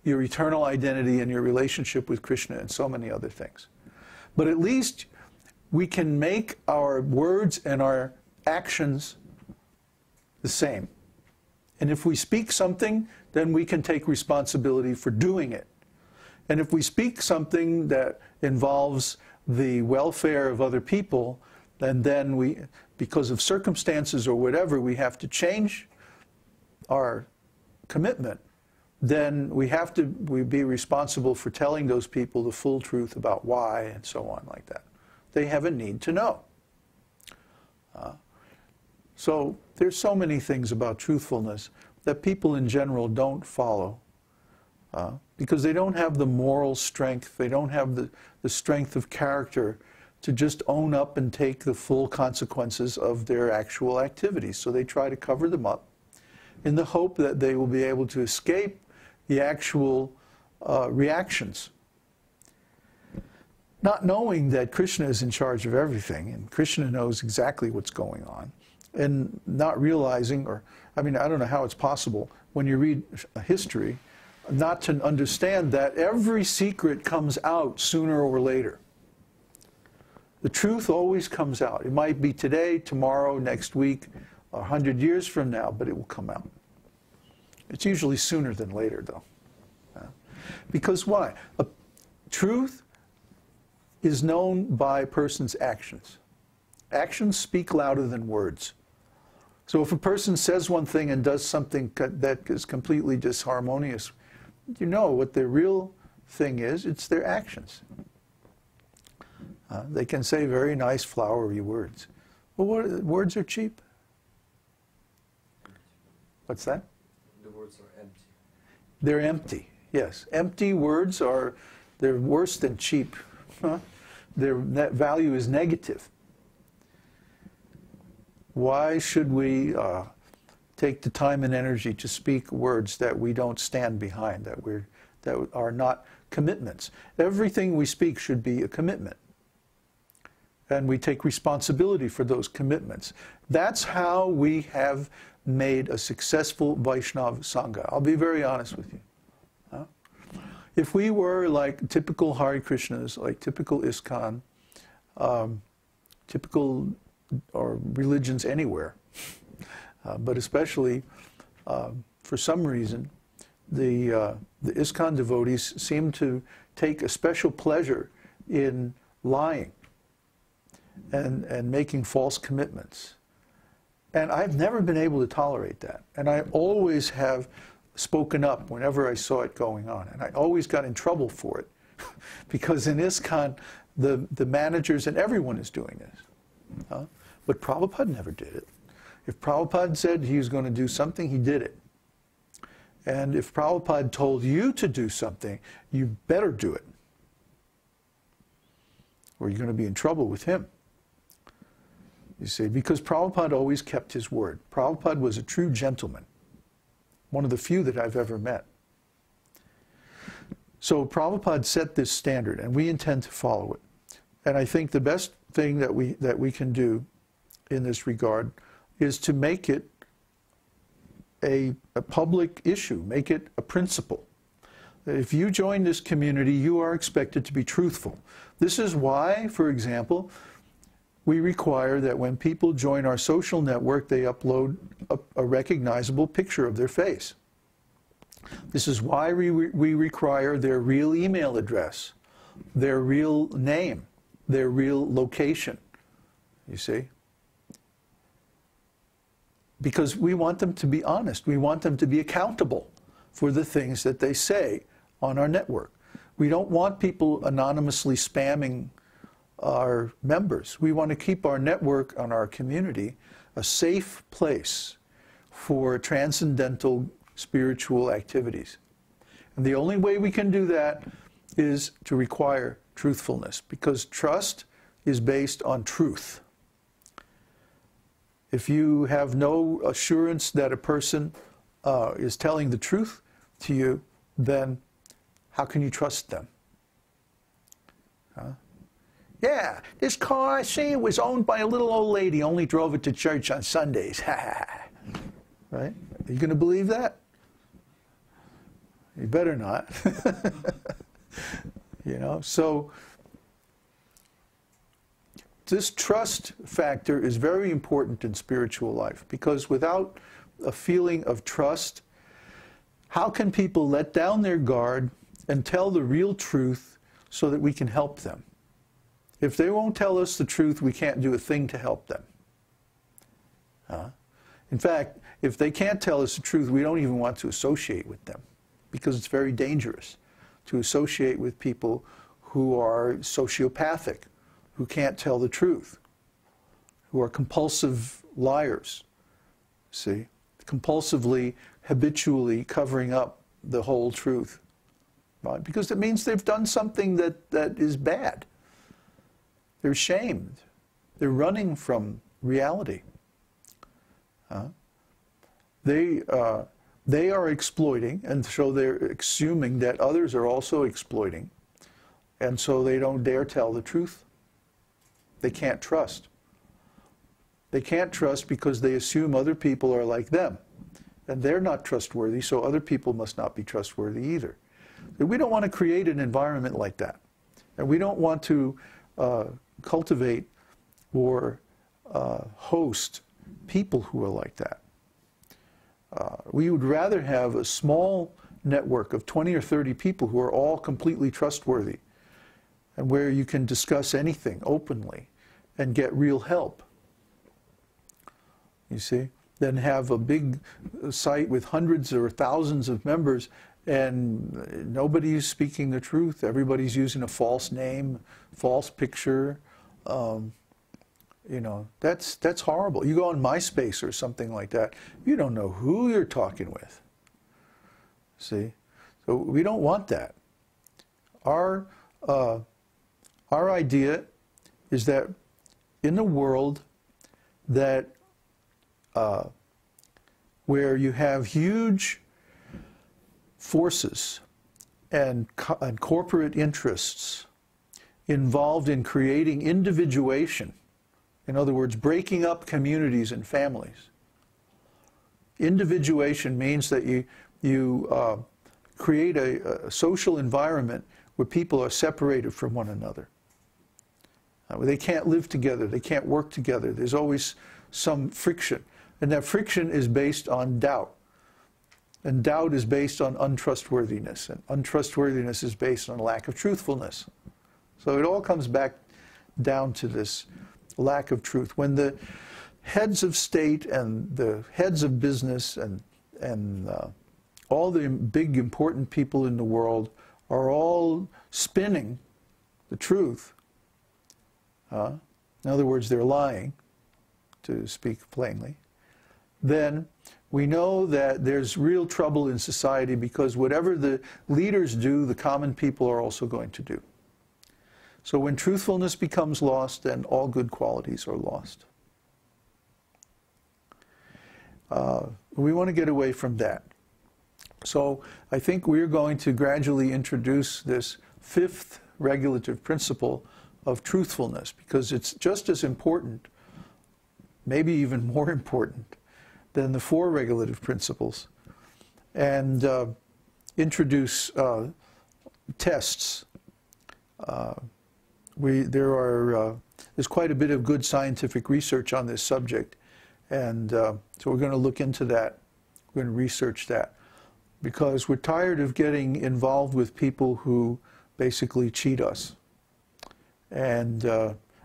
your eternal identity and your relationship with Krishna and so many other things. But at least we can make our words and our actions the same. And if we speak something, then we can take responsibility for doing it. And if we speak something that involves the welfare of other people, and then we, because of circumstances or whatever, we have to change our commitment, then we have to be responsible for telling those people the full truth about why and so on like that. They have a need to know. So there's so many things about truthfulness that people in general don't follow because they don't have the moral strength, they don't have the strength of character to just own up and take the full consequences of their actual activities. So they try to cover them up in the hope that they will be able to escape the actual reactions. Not knowing that Krishna is in charge of everything, and Krishna knows exactly what's going on, and not realizing, or, I mean, I don't know how it's possible, when you read history, not to understand that every secret comes out sooner or later. The truth always comes out. It might be today, tomorrow, next week, 100 years from now, but it will come out. It's usually sooner than later, though. Because why? Truth is known by a person's actions. Actions speak louder than words. So if a person says one thing and does something that is completely disharmonious, you know what their real thing is. It's their actions. They can say very nice, flowery words. Well, words are cheap. What's that? The words are empty. They're empty, yes. Empty words they're worse than cheap. Their net value is negative. Why should we take the time and energy to speak words that we don't stand behind, that are not commitments? Everything we speak should be a commitment. And we take responsibility for those commitments. That's how we have made a successful Vaishnava Sangha. I'll be very honest with you. If we were like typical Hare Krishnas, like typical ISKCON, typical or religions anywhere, but especially for some reason, the ISKCON devotees seem to take a special pleasure in lying and making false commitments. And I've never been able to tolerate that. And I always have spoken up whenever I saw it going on. And I always got in trouble for it. Because in ISKCON, the managers and everyone is doing this. But Prabhupada never did it. If Prabhupada said he was going to do something, he did it. And if Prabhupada told you to do something, you better do it. Or you're going to be in trouble with him. You see, because Prabhupada always kept his word. Prabhupada was a true gentleman. One of the few that I've ever met. So Prabhupada set this standard, and we intend to follow it. And I think the best thing that we can do in this regard is to make it a public issue, make it a principle. If you join this community, you are expected to be truthful. This is why, for example, we require that when people join our social network, they upload a recognizable picture of their face. This is why we require their real email address, their real name, their real location, you see? Because we want them to be honest. We want them to be accountable for the things that they say on our network. We don't want people anonymously spamming our members. We want to keep our network and our community a safe place for transcendental spiritual activities. And the only way we can do that is to require truthfulness, because trust is based on truth. If you have no assurance that a person is telling the truth to you, then how can you trust them? Yeah, this car, I see, it was owned by a little old lady, only drove it to church on Sundays. Right? Are you going to believe that? You better not. You know, so this trust factor is very important in spiritual life, because without a feeling of trust, how can people let down their guard and tell the real truth so that we can help them? If they won't tell us the truth, we can't do a thing to help them. In fact, if they can't tell us the truth, we don't even want to associate with them, because it's very dangerous to associate with people who are sociopathic, who can't tell the truth, who are compulsive liars, see, compulsively, habitually covering up the whole truth, right? Because it means they've done something that is bad. They're ashamed. They're running from reality. They are exploiting, and so they're assuming that others are also exploiting, and so they don't dare tell the truth. They can't trust. They can't trust because they assume other people are like them, and they're not trustworthy, so other people must not be trustworthy either. We don't want to create an environment like that, and we don't want to cultivate or host people who are like that. We would rather have a small network of 20 or 30 people who are all completely trustworthy, and where you can discuss anything openly and get real help, you see, than have a big site with hundreds or thousands of members and nobody's speaking the truth. Everybody's using a false name, false picture. You know, that's horrible. You go on MySpace or something like that, you don't know who you're talking with. See? So we don't want that. Our idea is that in a world that where you have huge forces and corporate interests involved in creating individuation, in other words, breaking up communities and families. Individuation means that you create a social environment where people are separated from one another. Where they can't live together, they can't work together. There's always some friction. And that friction is based on doubt. And doubt is based on untrustworthiness. And untrustworthiness is based on lack of truthfulness. So it all comes back down to this lack of truth. When the heads of state and the heads of business and all the big important people in the world are all spinning the truth, in other words, they're lying, to speak plainly, then we know that there's real trouble in society, because whatever the leaders do, the common people are also going to do. So when truthfulness becomes lost, then all good qualities are lost. We want to get away from that. So I think we're going to gradually introduce this fifth regulative principle of truthfulness, because it's just as important, maybe even more important, than the four regulative principles, and introduce tests. There's quite a bit of good scientific research on this subject, and so we're going to look into that. We're going to research that, because we're tired of getting involved with people who basically cheat us. And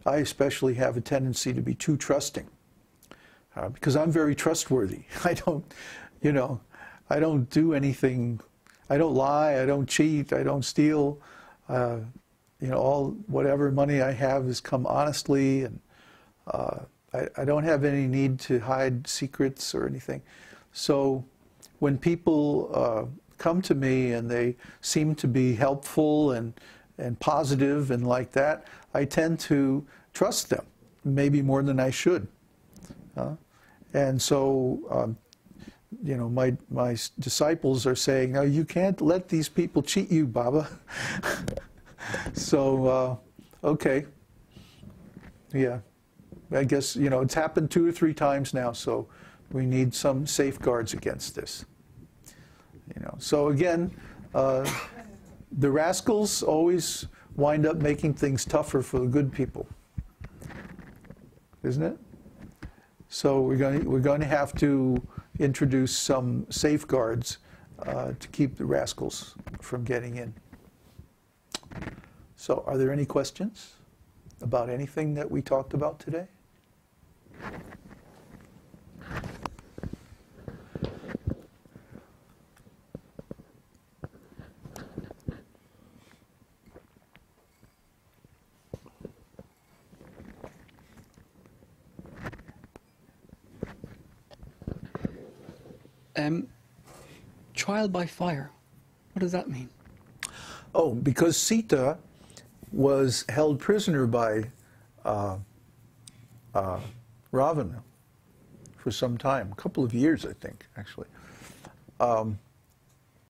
I especially have a tendency to be too trusting, because I'm very trustworthy. I don't do anything. I don't lie. I don't cheat. I don't steal. Whatever money I have has come honestly, and I don't have any need to hide secrets or anything. So when people come to me and they seem to be helpful and positive and like that, I tend to trust them, maybe more than I should. And so, my disciples are saying, "No, you can't let these people cheat you, Baba." So, okay. Yeah. I guess, it's happened 2 or 3 times now, so we need some safeguards against this. So again, The rascals always wind up making things tougher for the good people, isn't it? So we're going to have to introduce some safeguards to keep the rascals from getting in. So are there any questions about anything that we talked about today? Trial by fire. What does that mean? Oh, because Sita was held prisoner by Ravana for some time, a couple of years, I think, actually.